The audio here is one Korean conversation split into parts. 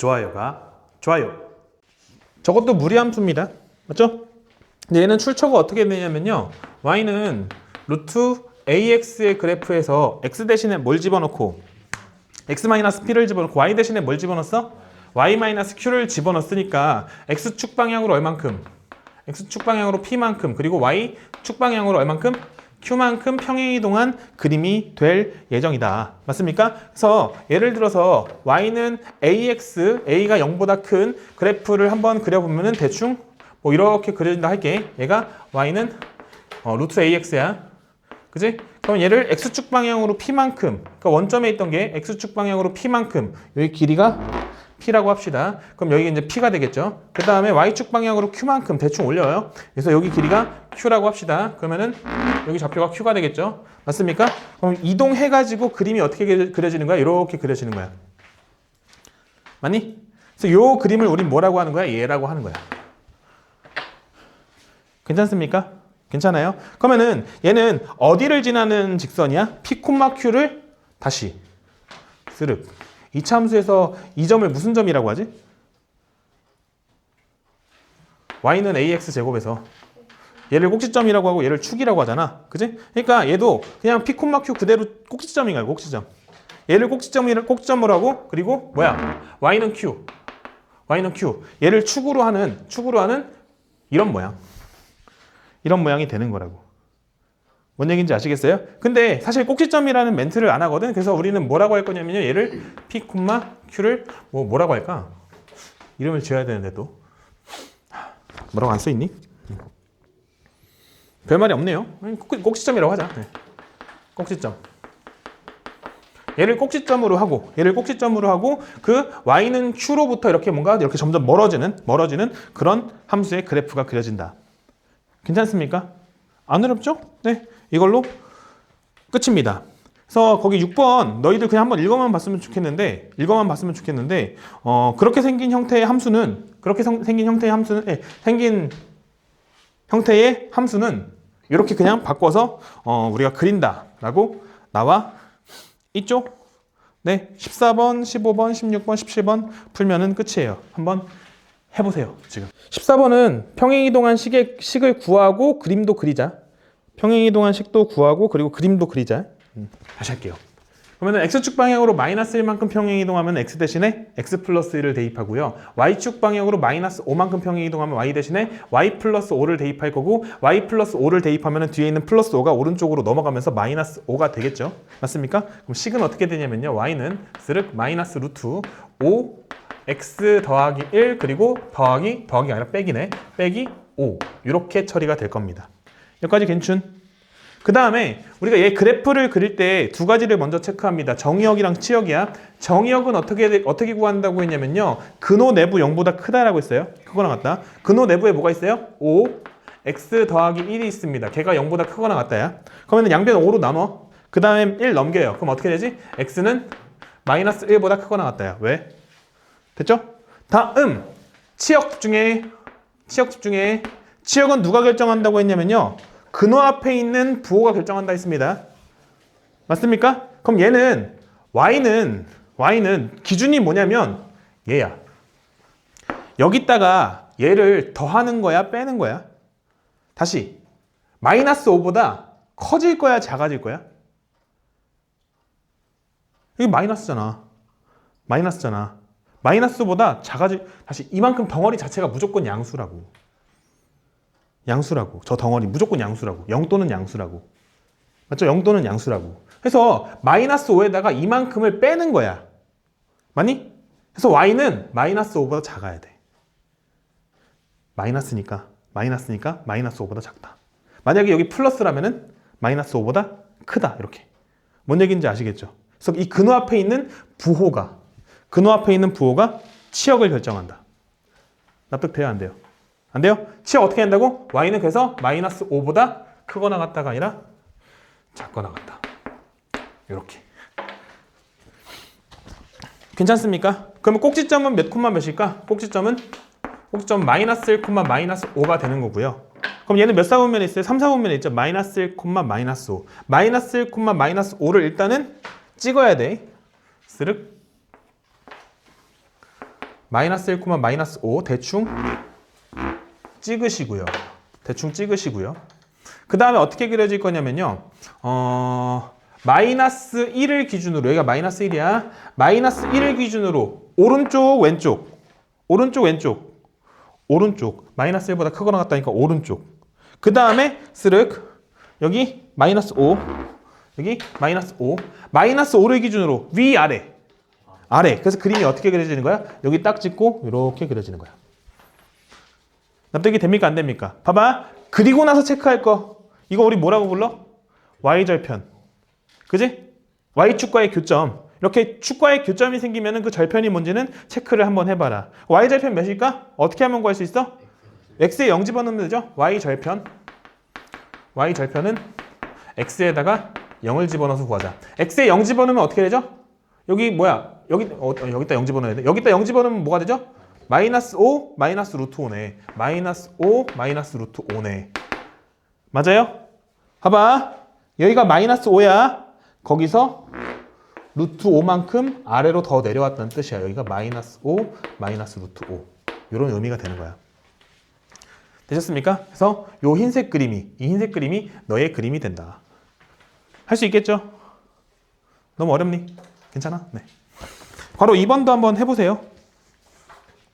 좋아요가 좋아요. 저것도 무리함수입니다. 맞죠? 근데 얘는 출처가 어떻게 되냐면요. y는 루트 ax의 그래프에서 x 대신에 뭘 집어넣고 x-p를 집어넣고 y 대신에 뭘 집어넣었어? y-q를 집어넣었으니까 x축 방향으로 얼만큼? x축 방향으로 p만큼, 그리고 y축 방향으로 얼만큼? q만큼 평행이동한 그림이 될 예정이다. 맞습니까? 그래서 예를 들어서 y는 ax, a가 0보다 큰 그래프를 한번 그려보면은 대충 뭐 이렇게 그려진다 할게. 얘가 y는 루트 ax야. 그지? 그럼 얘를 x축 방향으로 p만큼, 그러니까 원점에 있던 게 x축 방향으로 p만큼, 여기 길이가 p라고 합시다. 그럼 여기 이제 p가 되겠죠. 그 다음에 y축 방향으로 q만큼 대충 올려요. 그래서 여기 길이가 q라고 합시다. 그러면은 여기 좌표가 q가 되겠죠. 맞습니까? 그럼 이동해가지고 그림이 어떻게 그려지는 거야? 이렇게 그려지는 거야. 맞니? 그래서 요 그림을 우린 뭐라고 하는 거야? 얘라고 하는 거야. 괜찮습니까? 괜찮아요? 그러면은 얘는 어디를 지나는 직선이야? P, Q를 다시 스륵. 이차 함수에서 이 점을 무슨 점이라고 하지? y는 ax 제곱에서 얘를 꼭지점이라고 하고 얘를 축이라고 하잖아. 그지? 그러니까 얘도 그냥 P, Q 그대로 꼭지점인 거야. 꼭지점. 얘를 꼭지점으로 하고, 그리고 뭐야? y는 q. 얘를 축으로 하는 이런 모양. 이런 모양이 되는 거라고. 뭔 얘기인지 아시겠어요? 근데 사실 꼭지점이라는 멘트를 안 하거든. 그래서 우리는 뭐라고 할 거냐면요. 얘를 P, Q를 뭐라고 할까? 이름을 지어야 되는데 또. 뭐라고 안 써있니? 별말이 없네요. 꼭지점이라고 하자. 네. 꼭지점. 얘를 꼭지점으로 하고 그 y는 q로부터 이렇게 뭔가 이렇게 점점 멀어지는 그런 함수의 그래프가 그려진다. 괜찮습니까? 안 어렵죠? 네. 이걸로 끝입니다. 그래서 거기 6번 너희들 그냥 한번 읽어만 봤으면 좋겠는데 그렇게 생긴 형태의 함수는 이렇게 그냥 바꿔서 우리가 그린다라고 나와 있죠? 네. 14번, 15번, 16번, 17번 풀면은 끝이에요. 한번 해보세요. 지금 14번은 평행이동한 식을 구하고 그림도 그리자. 평행이동한 식도 구하고 그리고 그림도 그리자. 다시 할게요. 그러면 x축 방향으로 마이너스 1만큼 평행이동하면 x 대신에 x 플러스 1을 대입하고요. y축 방향으로 마이너스 5만큼 평행이동하면 y 대신에 y 플러스 5를 대입할 거고, y 플러스 5를 대입하면 뒤에 있는 플러스 5가 오른쪽으로 넘어가면서 마이너스 5가 되겠죠. 맞습니까? 그럼 식은 어떻게 되냐면요. y는 스륵 마이너스 루트 5 x 더하기 1 그리고 더하기 아니라 빼기네. 빼기 5 이렇게 처리가 될 겁니다. 여기까지 괜춘? 그 다음에 우리가 얘 그래프를 그릴 때 두 가지를 먼저 체크합니다. 정의역이랑 치역이야. 정의역은 어떻게 구한다고 했냐면요. 근호 내부 0보다 크다라고 했어요. 크거나 같다. 근호 내부에 뭐가 있어요? 5 x 더하기 1이 있습니다. 걔가 0보다 크거나 같다야. 그러면 양변 5로 나눠. 그 다음에 1 넘겨요. 그럼 어떻게 되지? x는 마이너스 1보다 크거나 같다야. 왜? 됐죠? 다음 치역 집중해. 치역은 누가 결정한다고 했냐면요. 근호 앞에 있는 부호가 결정한다 했습니다. 맞습니까? 그럼 얘는 y는 기준이 뭐냐면 얘야. 여기다가 얘를 더하는 거야, 빼는 거야? 다시 마이너스 5보다 커질 거야, 작아질 거야? 이게 마이너스잖아. 마이너스보다 작아질, 다시 이만큼 덩어리 자체가 무조건 양수라고. 저 덩어리 무조건 양수라고. 0 또는 양수라고. 맞죠? 0 또는 양수라고. 그래서 마이너스 5에다가 이만큼을 빼는 거야. 맞니? 그래서 y는 마이너스 5보다 작아야 돼. 마이너스니까 마이너스 5보다 작다. 만약에 여기 플러스라면은 마이너스 5보다 크다. 이렇게. 뭔 얘기인지 아시겠죠? 그래서 이 근호 앞에 있는 부호가 치역을 결정한다. 납득돼요? 안 돼요? 안 돼요? 치역 어떻게 한다고? y는 그래서 마이너스 5보다 크거나 같다가 아니라 작거나 같다. 이렇게. 괜찮습니까? 그러면 꼭지점은 몇 콤마 몇일까? 꼭지점은 마이너스 1, 마이너스 5가 되는 거고요. 그럼 얘는 몇 사분면에 있어요? 3, 4분면에 있죠. 마이너스 1, 마이너스 5. 마이너스 1, 마이너스 5를 일단은 찍어야 돼. 스륵. 마이너스 1, 마이너스 5 대충 찍으시고요. 대충 찍으시고요. 그 다음에 어떻게 그려질 거냐면요. 마이너스 1을 기준으로, 여기가 마이너스 1이야. 마이너스 1을 기준으로 오른쪽, 왼쪽, 오른쪽, 왼쪽, 오른쪽. 마이너스 1보다 크거나 같다니까 오른쪽. 그 다음에 스륵 여기 마이너스 5, 여기 마이너스 5. 마이너스 5를 기준으로 위, 아래. 아래. 그래서 그림이 어떻게 그려지는 거야? 여기 딱 찍고 이렇게 그려지는 거야. 납득이 됩니까? 안 됩니까? 봐봐. 그리고 나서 체크할 거. 이거 우리 뭐라고 불러? Y절편. 그지? Y축과의 교점. 이렇게 축과의 교점이 생기면 그 절편이 뭔지는 체크를 한번 해봐라. Y절편 몇일까? 어떻게 하면 구할 수 있어? X에 0 집어넣으면 되죠? Y절편. Y절편은 X에다가 0을 집어넣어서 구하자. X에 0 집어넣으면 어떻게 되죠? 여기 뭐야? 여기다 0 집어넣어야 돼. 여기다 0 집어넣으면 뭐가 되죠? 마이너스 5, 마이너스 루트 5네. 마이너스 5, 마이너스 루트 5네. 맞아요? 봐봐. 여기가 마이너스 5야. 거기서 루트 5만큼 아래로 더 내려왔다는 뜻이야. 여기가 마이너스 5, 마이너스 루트 5. 이런 의미가 되는 거야. 되셨습니까? 그래서 요 흰색 그림이, 이 흰색 그림이 너의 그림이 된다. 할 수 있겠죠? 너무 어렵니? 괜찮아? 네. 괄호 2번도 한번 해보세요.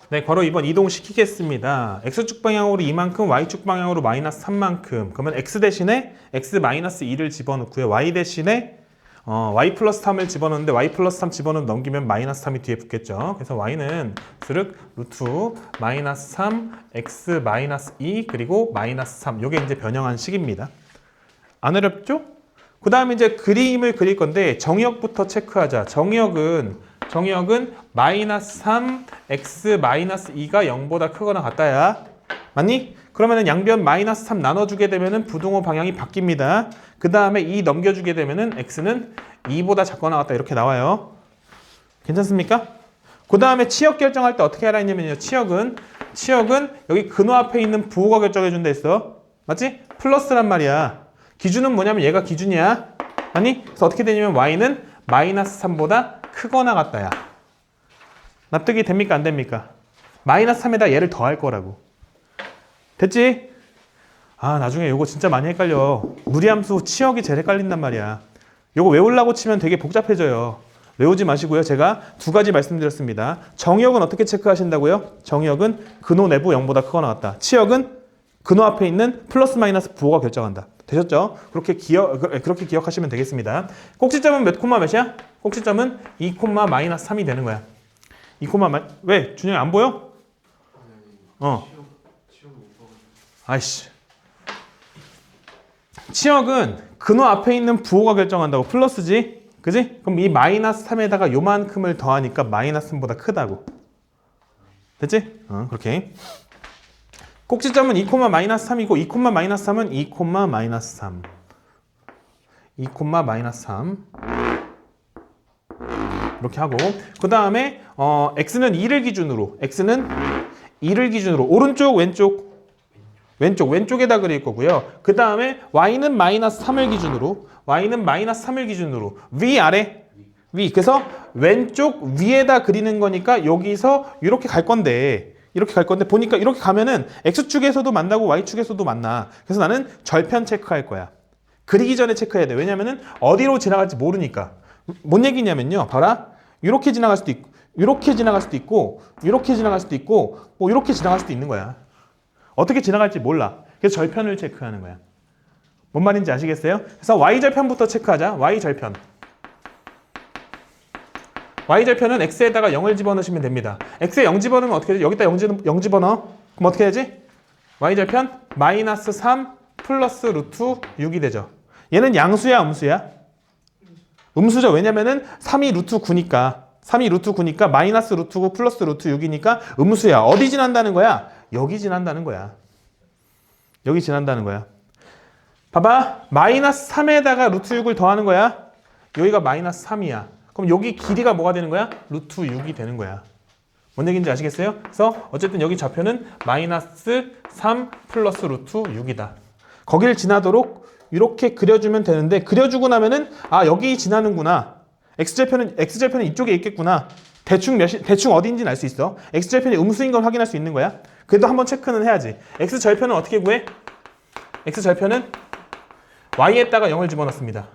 네, 괄호 2번 이동시키겠습니다. X축 방향으로 2만큼, Y축 방향으로 마이너스 3만큼. 그러면 X 대신에 X 마이너스 2를 집어넣고요. Y 대신에 Y 플러스 3을 집어넣는데 Y 플러스 3 집어넣으면 넘기면 마이너스 3이 뒤에 붙겠죠. 그래서 Y는 스륵 루트 마이너스 3, X 마이너스 2 그리고 마이너스 3. 요게 이제 변형한 식입니다. 안 어렵죠? 그 다음에 이제 그림을 그릴 건데 정의역부터 체크하자. 정의역은 마이너스 3, x 마이너스 2가 0보다 크거나 같다야. 맞니? 그러면은 양변 마이너스 3 나눠주게 되면은 부등호 방향이 바뀝니다. 그 다음에 2 넘겨주게 되면은 x는 2보다 작거나 같다 이렇게 나와요. 괜찮습니까? 그 다음에 치역 결정할 때 어떻게 하라 했냐면요. 치역은 여기 근호 앞에 있는 부호가 결정해준다 했어. 맞지? 플러스란 말이야. 기준은 뭐냐면 얘가 기준이야. 아니? 그래서 어떻게 되냐면 y는 마이너스 3보다 크거나 같다야. 납득이 됩니까? 안 됩니까? 마이너스 3에다 얘를 더할 거라고. 됐지? 아, 나중에 요거 진짜 많이 헷갈려. 무리함수 치역이 제일 헷갈린단 말이야. 요거 외우려고 치면 되게 복잡해져요. 외우지 마시고요. 제가 두 가지 말씀드렸습니다. 정의역은 어떻게 체크하신다고요? 정의역은 근호 내부 0보다 크거나 같다. 치역은 근호 앞에 있는 플러스 마이너스 부호가 결정한다. 되셨죠? 그렇게 기억하시면 되겠습니다. 꼭지점은 몇 콤마 몇이야? 꼭지점은 2 콤마 마이너스 3이 되는 거야. 2 콤마 왜? 준영이 안 보여? 아이씨. 치역은 근호 앞에 있는 부호가 결정한다고. 플러스지? 그지? 그럼 이 마이너스 3에다가 요만큼을 더하니까 마이너스 3보다 크다고. 됐지? 그렇게. 꼭지점은 2, 마이너스 3이고 2, 마이너스 3은 2, 마이너스 3. 2, 마이너스 3. 이렇게 하고 그 다음에 x는 2를 기준으로 오른쪽 왼쪽에다 그릴 거고요. 그 다음에 y는 마이너스 3을 기준으로 위 아래 위. 그래서 왼쪽 위에다 그리는 거니까 여기서 이렇게 갈 건데 보니까 이렇게 가면은 x축에서도 만나고 y축에서도 만나. 그래서 나는 절편 체크할 거야. 그리기 전에 체크해야 돼. 왜냐면은 어디로 지나갈지 모르니까. 뭔 얘기냐면요. 봐라. 이렇게 지나갈 수도 있고, 이렇게 지나갈 수도 있고, 이렇게 지나갈 수도 있고, 뭐 이렇게 지나갈 수도 있는 거야. 어떻게 지나갈지 몰라. 그래서 절편을 체크하는 거야. 뭔 말인지 아시겠어요? 그래서 y절편부터 체크하자. y절편은 x에다가 0을 집어넣으시면 됩니다. x에 0 집어넣으면 어떻게 되지? 여기다 0 집어넣어. 그럼 어떻게 되지? y절편 마이너스 3 플러스 루트 6이 되죠. 얘는 양수야, 음수야? 음수죠. 왜냐면은 3이 루트 9니까 마이너스 루트 9 플러스 루트 6이니까 음수야. 어디 지난다는 거야? 여기 지난다는 거야. 봐봐. 마이너스 3에다가 루트 6을 더하는 거야. 여기가 마이너스 3이야. 그럼 여기 길이가 뭐가 되는 거야? 루트 6이 되는 거야. 뭔 얘기인지 아시겠어요? 그래서 어쨌든 여기 좌표는 마이너스 3 플러스 루트 6이다. 거기를 지나도록 이렇게 그려주면 되는데 그려주고 나면은 아 여기 지나는구나. x절편은 이쪽에 있겠구나. 대충 어디인지는 알 수 있어. x절편이 음수인 걸 확인할 수 있는 거야. 그래도 한번 체크는 해야지. x절편은 어떻게 구해? x절편은 y에다가 0을 집어넣습니다.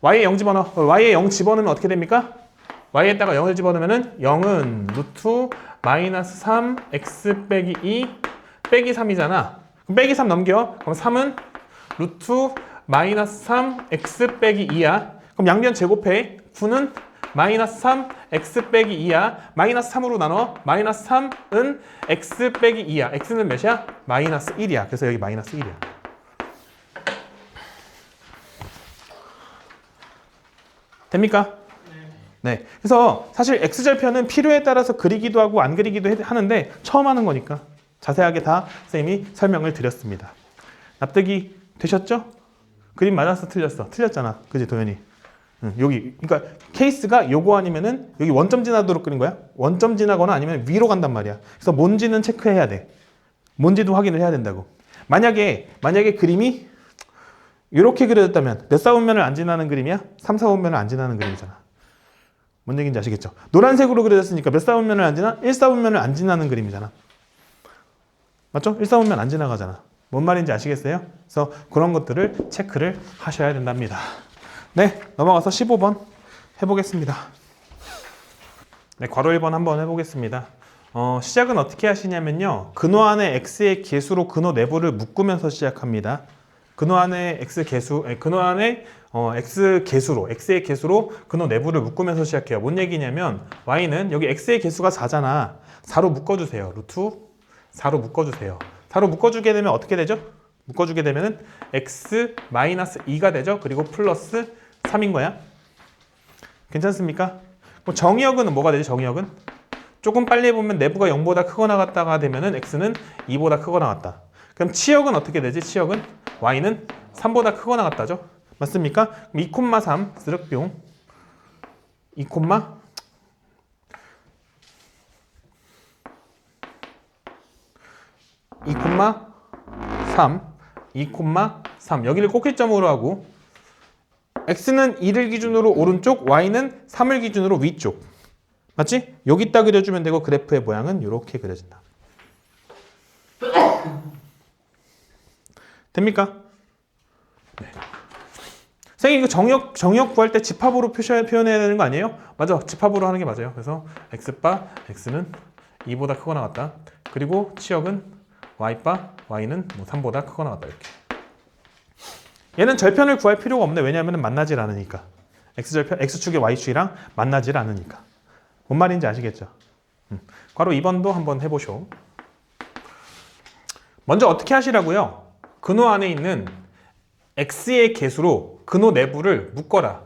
y에 0 집어넣으면 어떻게 됩니까? y에다가 0을 집어넣으면은 0은 루트 마이너스 3 x 빼기 2 빼기 3이잖아. 그럼 빼기 3 넘겨. 그럼 3은 루트 마이너스 3 x 빼기 2야. 그럼 양변 제곱해. 9는 마이너스 3 x 빼기 2야. 마이너스 3으로 나눠. 마이너스 3은 x 빼기 2야. x는 몇이야? 마이너스 1이야. 그래서 여기 마이너스 1이야. 됩니까? 네. 그래서 사실 x절편은 필요에 따라서 그리기도 하고 안 그리기도 하는데 처음 하는 거니까 자세하게 다 선생님이 설명을 드렸습니다. 납득이 되셨죠? 그림 맞았어? 틀렸어? 틀렸잖아. 그지 도현이? 응, 여기 그러니까 케이스가 요거 아니면은 여기 원점 지나도록 그린 거야. 원점 지나거나 아니면 위로 간단 말이야. 그래서 뭔지는 체크해야 돼. 뭔지도 확인을 해야 된다고. 만약에 그림이 이렇게 그려졌다면 몇 사분면을 안 지나는 그림이야? 3, 4분면을 안 지나는 그림이잖아. 뭔 얘기인지 아시겠죠? 노란색으로 그려졌으니까 몇 사분면을 안 지나? 1사분면을 안 지나는 그림이잖아. 맞죠? 1사분면 안 지나가잖아. 뭔 말인지 아시겠어요? 그래서 그런 것들을 체크를 하셔야 된답니다. 네, 넘어가서 15번 해보겠습니다. 네, 괄호 1번 한번 해보겠습니다. 시작은 어떻게 하시냐면요. 근호 안에 x의 개수로 근호 내부를 묶으면서 시작합니다. 근호 안에 x x의 개수로 근호 내부를 묶으면서 시작해요. 뭔 얘기냐면 y는 여기 x의 개수가 4잖아. 4로 묶어주세요. 루트 4로 묶어주세요. 4로 묶어주게 되면 어떻게 되죠? 묶어주게 되면은 x-2가 되죠. 그리고 플러스 3인 거야. 괜찮습니까? 그럼 정의역은 뭐가 되죠? 정의역은 조금 빨리 보면 내부가 0보다 크거나 같다가 되면은 x는 2보다 크거나 같다. 그럼 치역은 어떻게 되지? 치역은 y는 3보다 크거나 같다죠? 맞습니까? 그럼 2,3 스륵뿅 2,3 2,3 여기를 꼭지점으로 하고 x는 2를 기준으로 오른쪽, y는 3을 기준으로 위쪽. 맞지? 여기다 그려주면 되고 그래프의 모양은 이렇게 그려진다. 됩니까? 네. 선생님 이거 정역 구할 때 집합으로 표현해야 되는 거 아니에요? 맞아. 집합으로 하는 게 맞아요. 그래서 x바 x는 2보다 크거나 같다. 그리고 치역은 y바 y는 3보다 크거나 같다. 이렇게. 얘는 절편을 구할 필요가 없네. 왜냐하면 만나질 않으니까. x절편, x축의 y축이랑 만나질 않으니까. 뭔 말인지 아시겠죠? 괄호 2번도 한번 해보쇼. 먼저 어떻게 하시라고요? 근호 안에 있는 x의 개수로 근호 내부를 묶어라.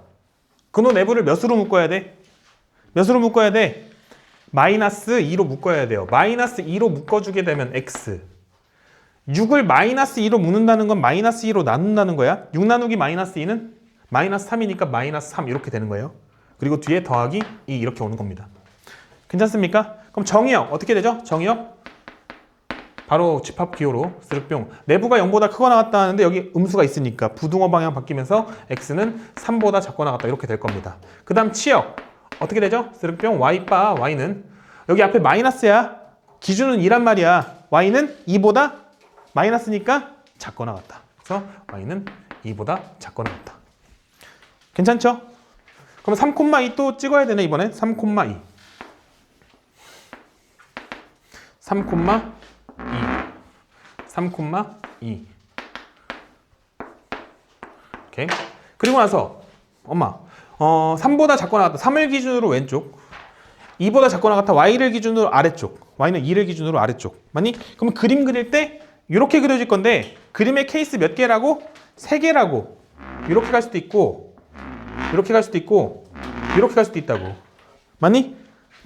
근호 내부를 몇으로 묶어야 돼? 몇으로 묶어야 돼? 마이너스 2로 묶어야 돼요. 마이너스 2로 묶어주게 되면 x. 6을 마이너스 2로 묶는다는 건 마이너스 2로 나눈다는 거야. 6 나누기 마이너스 2는 마이너스 3이니까 마이너스 3 이렇게 되는 거예요. 그리고 뒤에 더하기 2 이렇게 오는 겁니다. 괜찮습니까? 그럼 정의역 어떻게 되죠? 정의역 바로 집합 기호로 스륵뿅 내부가 0보다 크거나 같다 하는데 여기 음수가 있으니까 부등호 방향 바뀌면서 x는 3보다 작거나 같다 이렇게 될 겁니다. 그 다음 치역 어떻게 되죠? 스륵뿅 y바 y는 여기 앞에 마이너스야. 기준은 2란 말이야. y는 2보다 마이너스니까 작거나 같다. 그래서 y는 2보다 작거나 같다. 괜찮죠? 그럼 3,2 또 찍어야 되네 이번엔. 3,2 3,2 오케이. 그리고 나서 엄마 3보다 작거나 같다. 3을 기준으로 왼쪽 2보다 작거나 같다. y를 기준으로 아래쪽 y는 2를 기준으로 아래쪽 맞니? 그러면 그림 그릴 때 이렇게 그려질 건데 그림의 케이스 몇 개라고? 3개라고. 이렇게 갈 수도 있고 이렇게 갈 수도 있고 이렇게 갈 수도 있다고. 맞니?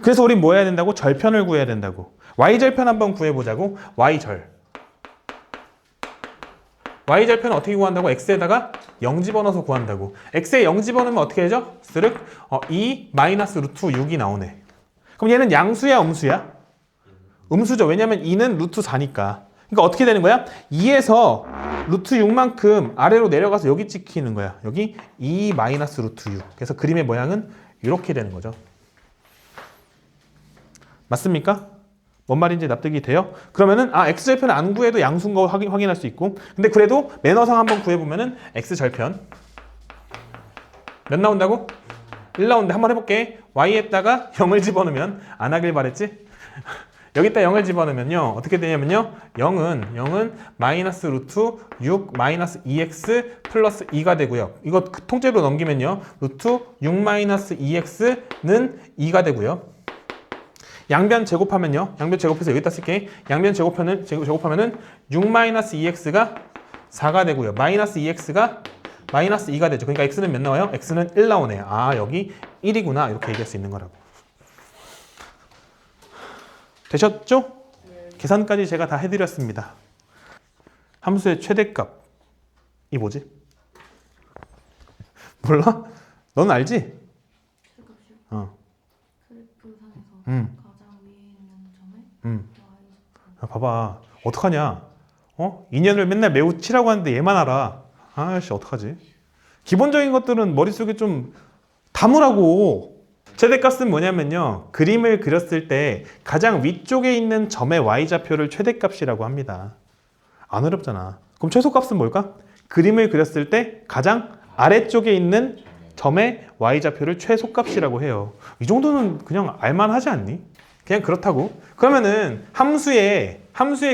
그래서 우린 뭐 해야 된다고? 절편을 구해야 된다고. y절편 한번 구해보자고. y절편은 어떻게 구한다고? x에다가 0 집어넣어서 구한다고. x에 0 집어넣으면 어떻게 되죠? 스륵 2 마이너스 루트 6이 나오네. 그럼 얘는 양수야 음수야? 음수죠. 왜냐면 2는 루트 4니까. 그러니까 어떻게 되는 거야? 2에서 루트 6만큼 아래로 내려가서 여기 찍히는 거야. 여기 2 마이너스 루트 6. 그래서 그림의 모양은 이렇게 되는 거죠. 맞습니까? 뭔 말인지 납득이 돼요? 그러면은 x절편 안 구해도 양수인 거 확인할 수 있고, 근데 그래도 매너상 한번 구해보면은 x절편 몇 나온다고? 1 나오는데 한번 해볼게. y에다가 0을 집어넣으면 안 하길 바랬지? 여기다 0을 집어넣으면요 어떻게 되냐면요 0은 마이너스 루트 6 마이너스 2x 플러스 2가 되고요. 이거 통째로 넘기면요 루트 6 마이너스 2x는 2가 되고요. 양변 제곱하면요 양변 제곱해서 여기다 쓸게. 양변 제곱하면은 6 마이너스 2x가 4가 되고요. 마이너스 2x가 마이너스 2가 되죠. 그러니까 x는 몇 나와요? x는 1 나오네요. 여기 1이구나 이렇게 얘기할 수 있는 거라고. 되셨죠? 네. 계산까지 제가 다 해드렸습니다. 함수의 최대값이 뭐지? 몰라? 넌 알지? 최대값이요? 그래프상에서 가장 위에 있는 점에 봐봐. 어떡하냐? 2년을 맨날 매우 치라고 하는데 얘만 알아. 아씨 어떡하지? 기본적인 것들은 머릿속에 좀 담으라고. 최대값은 뭐냐면요 그림을 그렸을 때 가장 위쪽에 있는 점의 y좌표를 최대값이라고 합니다. 안 어렵잖아. 그럼 최소값은 뭘까? 그림을 그렸을 때 가장 아래쪽에 있는 점의 y좌표를 최소값이라고 해요. 이 정도는 그냥 알만하지 않니? 그냥 그렇다고. 그러면은 함수의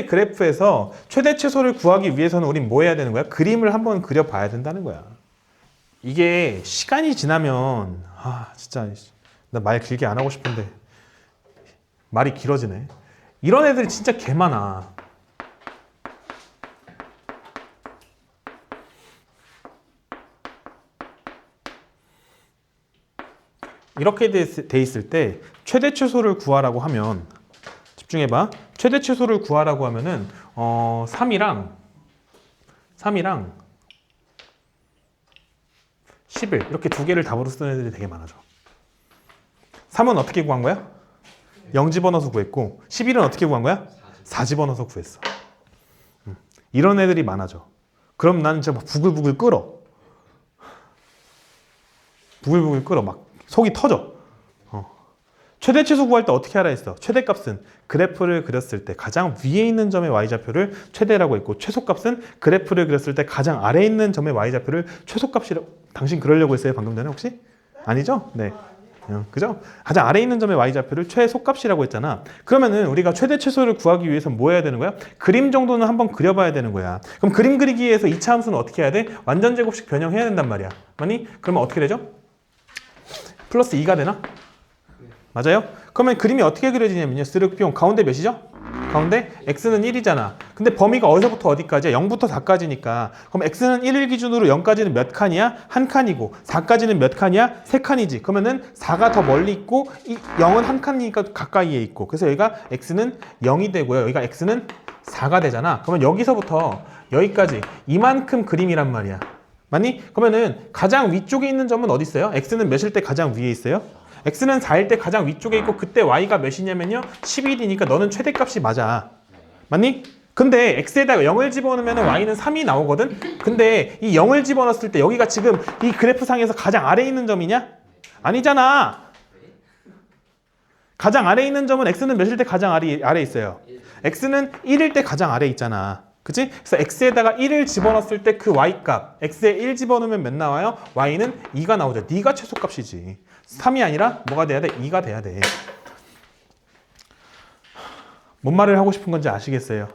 그래프에서 최대 최소를 구하기 위해서는 우린 뭐 해야 되는 거야? 그림을 한번 그려봐야 된다는 거야. 이게 시간이 지나면 진짜 나 말 길게 안 하고 싶은데 말이 길어지네. 이런 애들이 진짜 개 많아. 이렇게 돼 있을 때 최대 최소를 구하라고 하면 집중해봐. 최대 최소를 구하라고 하면은 3이랑 11 이렇게 두 개를 답으로 쓰는 애들이 되게 많아져. 3은 어떻게 구한 거야? 0 집어넣어서 구했고 11은 어떻게 구한 거야? 4 집어넣어서 구했어. 이런 애들이 많아져. 그럼 나는 진짜 막 부글부글 끓어. 부글부글 끓어. 막 속이 터져. 최대 최소 구할 때 어떻게 하라 했어? 최대값은 그래프를 그렸을 때 가장 위에 있는 점의 y좌표를 최대라고 했고 최소값은 그래프를 그렸을 때 가장 아래에 있는 점의 y좌표를 최소값이라고. 당신 그러려고 했어요 방금 전에 혹시? 아니죠? 네. 그죠? 가장 아래에 있는 점의 y좌표를 최소값이라고 했잖아. 그러면은 우리가 최대 최소를 구하기 위해서 뭐 해야 되는 거야? 그림 정도는 한번 그려봐야 되는 거야. 그럼 그림 그리기 위해서 2차 함수는 어떻게 해야 돼? 완전 제곱식 변형해야 된단 말이야. 맞니? 그러면 어떻게 되죠? 플러스 2가 되나? 맞아요? 그러면 그림이 어떻게 그려지냐면요. 스르뿅 가운데 몇이죠? 가운데 x는 1이잖아. 근데 범위가 어디서부터 어디까지야? 0부터 4까지니까. 그럼 x는 1일 기준으로 0까지는 몇 칸이야? 한 칸이고 4까지는 몇 칸이야? 세 칸이지. 그러면은 4가 더 멀리 있고 이 0은 한 칸이니까 가까이에 있고. 그래서 여기가 x는 0이 되고요. 여기가 x는 4가 되잖아. 그러면 여기서부터 여기까지 이만큼 그림이란 말이야. 맞니? 그러면은 가장 위쪽에 있는 점은 어디 있어요? x는 몇일 때 가장 위에 있어요? x는 4일 때 가장 위쪽에 있고 그때 y가 몇이냐면요 11이니까 너는 최대값이 맞아. 맞니? 근데 x에다가 0을 집어넣으면 y는 3이 나오거든? 근데 이 0을 집어넣었을 때 여기가 지금 이 그래프상에서 가장 아래에 있는 점이냐? 아니잖아. 가장 아래에 있는 점은 x는 몇일 때 가장 아래에 있어요? x는 1일 때 가장 아래에 있잖아. 그치? 그래서 x에다가 1을 집어넣었을 때 그 y값 x에 1 집어넣으면 몇 나와요? y는 2가 나오죠. 네가 최소값이지. 3이 아니라 뭐가 돼야 돼? 2가 돼야 돼. 뭔 말을 하고 싶은 건지 아시겠어요?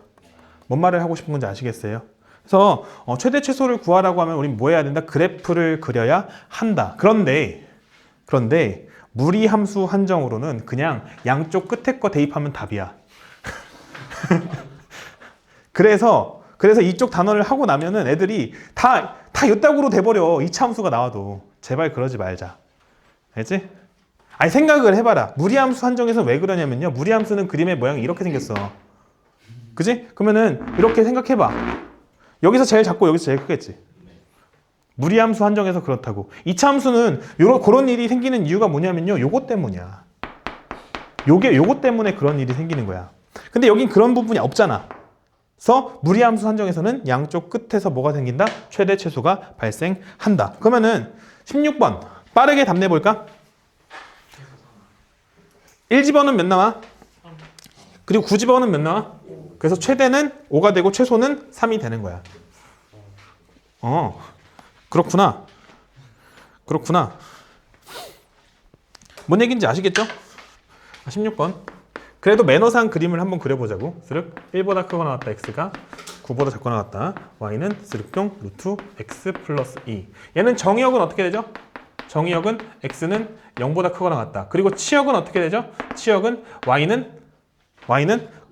뭔 말을 하고 싶은 건지 아시겠어요? 그래서 최대 최소를 구하라고 하면 우린 뭐 해야 된다? 그래프를 그려야 한다. 그런데 무리함수 한정으로는 그냥 양쪽 끝에 거 대입하면 답이야. 그래서 이쪽 단원을 하고 나면은 애들이 다 이따구로 돼버려. 2차 함수가 나와도. 제발 그러지 말자. 알지? 아니 생각을 해봐라. 무리함수 한정에서 왜 그러냐면요. 무리함수는 그림의 모양이 이렇게 생겼어. 그지? 그러면은 이렇게 생각해봐. 여기서 제일 작고 여기서 제일 크겠지. 무리함수 한정에서 그렇다고. 2차 함수는 그런 일이 생기는 이유가 뭐냐면요. 요것 때문이야. 요것 때문에 그런 일이 생기는 거야. 근데 여긴 그런 부분이 없잖아. 그래서 무리함수 한정에서는 양쪽 끝에서 뭐가 생긴다? 최대 최소가 발생한다. 그러면은 16번 빠르게 답 내볼까? 1 집어넣으면 몇 나와? 그리고 9집어는 몇 나와? 그래서 최대는 5가 되고 최소는 3이 되는 거야. 그렇구나. 그렇구나. 뭔 얘기인지 아시겠죠? 16번. 그래도 매너상 그림을 한번 그려보자고. 스륵 1보다 크거나 같다 x가 9보다 작거나 같다. y는 스륵뿅 루트 x 플러스 2. 얘는 정의역은 어떻게 되죠? 정의역은 x는 0보다 크거나 같다. 그리고 치역은 어떻게 되죠? 치역은 y는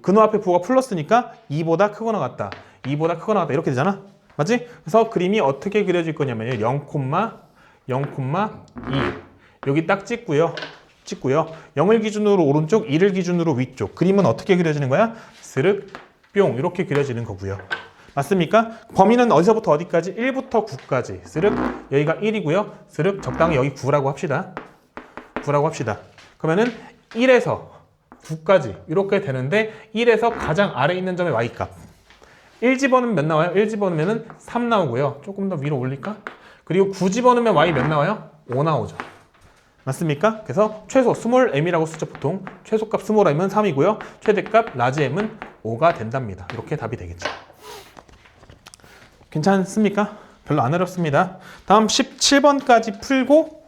근호 앞에 부호가 플러스니까 2보다 크거나 같다. 2보다 크거나 같다. 이렇게 되잖아. 맞지? 그래서 그림이 어떻게 그려질 거냐면요. 0,2 여기 딱 찍고요. 0을 기준으로 오른쪽, 2를 기준으로 위쪽. 그림은 어떻게 그려지는 거야? 스륵 뿅 이렇게 그려지는 거고요. 맞습니까? 범위는 어디서부터 어디까지? 1부터 9까지. 스륵 여기가 1이고요. 스륵 적당히 여기 9라고 합시다. 9라고 합시다. 그러면은 1에서 9까지 이렇게 되는데 1에서 가장 아래에 있는 점의 y값. 1 집어넣으면 몇 나와요? 1 집어넣으면 3 나오고요. 조금 더 위로 올릴까? 그리고 9 집어넣으면 y 몇 나와요? 5 나오죠. 맞습니까? 그래서 최소 스몰 m이라고 쓰죠 보통. 최소값 스몰 m은 3이고요. 최대값 라지 m은 5가 된답니다. 이렇게 답이 되겠죠. 괜찮습니까? 별로 안 어렵습니다. 다음 17번까지 풀고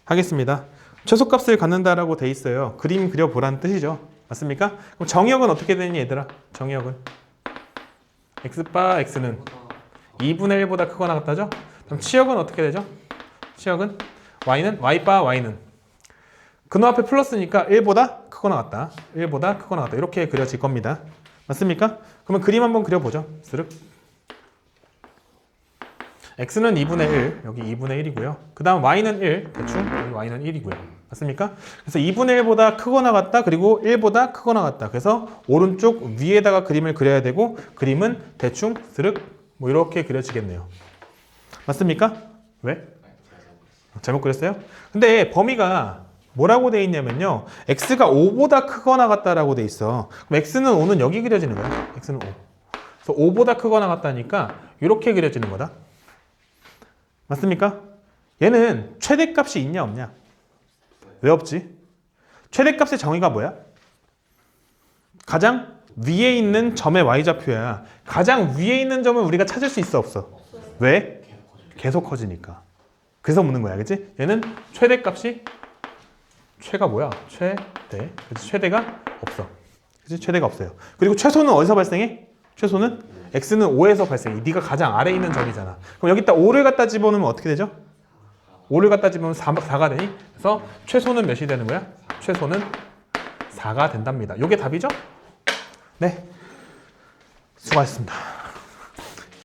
하겠습니다. 최소값을 갖는다라고 돼 있어요. 그림 그려보라는 뜻이죠. 맞습니까? 그럼 정의역은 어떻게 되니 얘들아? 정의역은 x바 x는 2분의 1보다 크거나 같다죠? 그럼 치역은 어떻게 되죠? 치역은 y바 y는 근호 앞에 플러스니까 1보다 크거나 같다. 1보다 크거나 같다. 이렇게 그려질 겁니다. 맞습니까? 그러면 그림 한번 그려보죠. 스륵. x는 2분의 1, 여기 2분의 1이고요. 그 다음 y는 1, 대충 여기 y는 1이고요. 맞습니까? 그래서 2분의 1보다 크거나 같다, 그리고 1보다 크거나 같다. 그래서 오른쪽 위에다가 그림을 그려야 되고 그림은 대충 스륵 뭐 이렇게 그려지겠네요. 맞습니까? 왜? 잘못 그렸어요? 근데 범위가 뭐라고 돼 있냐면요. x가 5보다 크거나 같다라고 돼 있어. 그럼 x는 5는 여기 그려지는 거야. x는 5. 그래서 5보다 크거나 같다니까 이렇게 그려지는 거다. 맞습니까? 얘는 최대값이 있냐 없냐? 왜 없지? 최대값의 정의가 뭐야? 가장 위에 있는 점의 y좌표야. 가장 위에 있는 점은 우리가 찾을 수 있어 없어? 왜? 계속 커지니까. 그래서 묻는 거야. 그치? 얘는 최대값이 최가 뭐야? 최대. 그치? 최대가 없어. 그치? 최대가 없어요. 그리고 최소는 어디서 발생해? 최소는 x는 5에서 발생해. 네가 가장 아래에 있는 점이잖아. 그럼 여기다 5를 갖다 집어넣으면 어떻게 되죠? 5를 갖다 집으면 4가 되니? 그래서 최소는 몇이 되는 거야? 최소는 4가 된답니다. 이게 답이죠? 네. 수고하셨습니다.